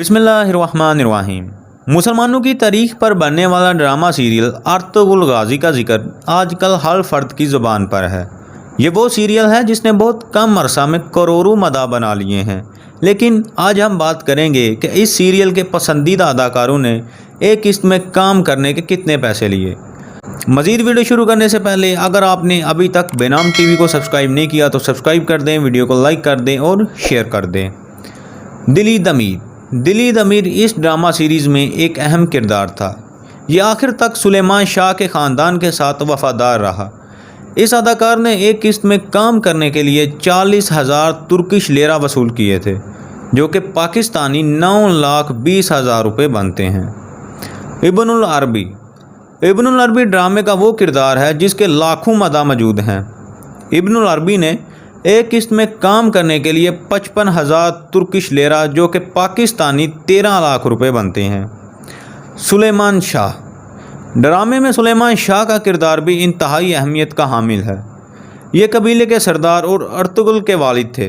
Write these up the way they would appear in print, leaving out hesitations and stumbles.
बिस्मिल्लाहिर्रहमानिर्रहीम। मुसलमानों की तारीख पर बनने वाला ड्रामा सीरियल अर्तुगरुल गाजी का जिक्र आजकल हर फर्द की ज़ुबान पर है। ये वो सीरियल है जिसने बहुत कम अरसा में करोड़ों मदा बना लिए हैं। लेकिन आज हम बात करेंगे कि इस सीरियल के पसंदीदा अदाकारों ने एक किस्त में काम करने के कितने पैसे लिए। मज़ीद वीडियो शुरू करने से पहले अगर आपने अभी तक बेनाम टीवी को सब्सक्राइब नहीं किया तो सब्सक्राइब कर दें, वीडियो को लाइक कर दें और शेयर कर दें। दिली दमीर इस ड्रामा सीरीज़ में एक अहम किरदार था। ये आखिर तक सुलेमान शाह के ख़ानदान के साथ वफ़ादार रहा। इस अदाकार ने एक किस्त में काम करने के लिए 40,000 तुर्किश लेरा वसूल किए थे, जो कि पाकिस्तानी 9,20,000 रुपये बनते हैं। इब्नुल अरबी ड्रामे का वो किरदार है जिसके लाखों मदा मौजूद हैं। इब्नुल अरबी ने एक किस्त में काम करने के लिए 55,000 तुर्किश लेरा, जो कि पाकिस्तानी 13 लाख रुपए बनते हैं। सुलेमान शाह ड्रामे में सुलेमान शाह का किरदार भी इंतहाई अहमियत का हामिल है। ये कबीले के सरदार और अर्तुगरुल के वालिद थे।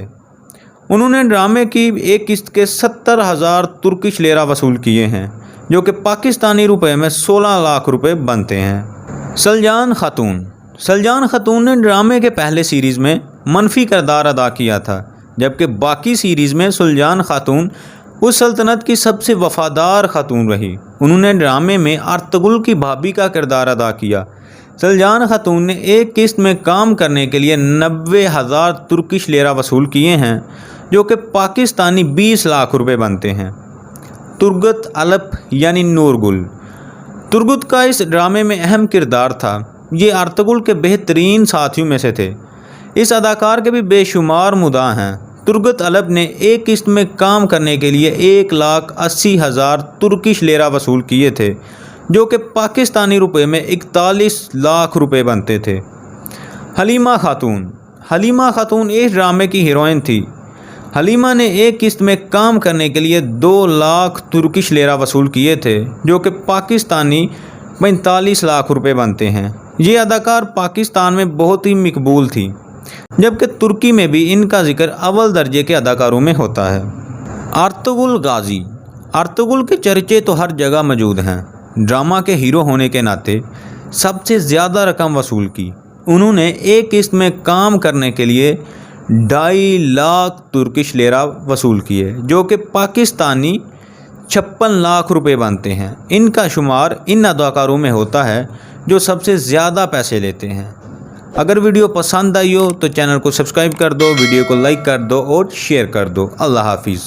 उन्होंने ड्रामे की एक किस्त के 70,000 तुर्किश लेरा वसूल किए हैं, जो कि पाकिस्तानी रुपए में 16 लाख रुपए बनते हैं। सलजान खातून ने ड्रामे के पहले सीरीज़ में मनफी किरदार अदा किया था, जबकि बाकी सीरीज़ में सुलजान खातून उस सल्तनत की सबसे वफ़ादार खातून रही। उन्होंने ड्रामे में अर्तुगरुल की भाभी का किरदार अदा किया। सलजान खातून ने एक किस्त में काम करने के लिए 90,000 तुर्किश लेरा वसूल किए हैं, जो कि पाकिस्तानी 20 लाख रुपए बनते हैं। तुर्गत अलप यानी नूरगुल तुर्गत का इस ड्रामे में अहम किरदार था। ये अर्तुगरुल के बेहतरीन साथियों में से थे। इस अदाकार के भी बेशुमार मुद्दा हैं। तुर्गत अलप ने एक किस्त में काम करने के लिए 1,80,000 तुर्किश लेरा वसूल किए थे, जो कि पाकिस्तानी रुपए में 41 लाख रुपए बनते थे। हलीमा खातून इस ड्रामे की हीरोइन थी। हलीमा ने एक किस्त में काम करने के लिए 2 लाख तुर्किश लेरा वसूल किए थे, जो कि पाकिस्तानी 45 लाख रुपए बनते हैं। ये अदाकार पाकिस्तान में बहुत ही मकबूल थी, जबकि तुर्की में भी इनका जिक्र अव्वल दर्जे के अदाकारों में होता है। अर्तुगरुल के चर्चे तो हर जगह मौजूद हैं। ड्रामा के हीरो होने के नाते सबसे ज़्यादा रकम वसूल की। उन्होंने एक किस्त में काम करने के लिए 2.5 लाख तुर्किश लेरा वसूल किए, जो कि पाकिस्तानी 56 लाख रुपए बनते हैं। इनका शुमार इन अदाकारों में होता है जो सबसे ज़्यादा पैसे लेते हैं। अगर वीडियो पसंद आई हो तो चैनल को सब्सक्राइब कर दो, वीडियो को लाइक कर दो और शेयर कर दो। अल्लाह हाफिज़।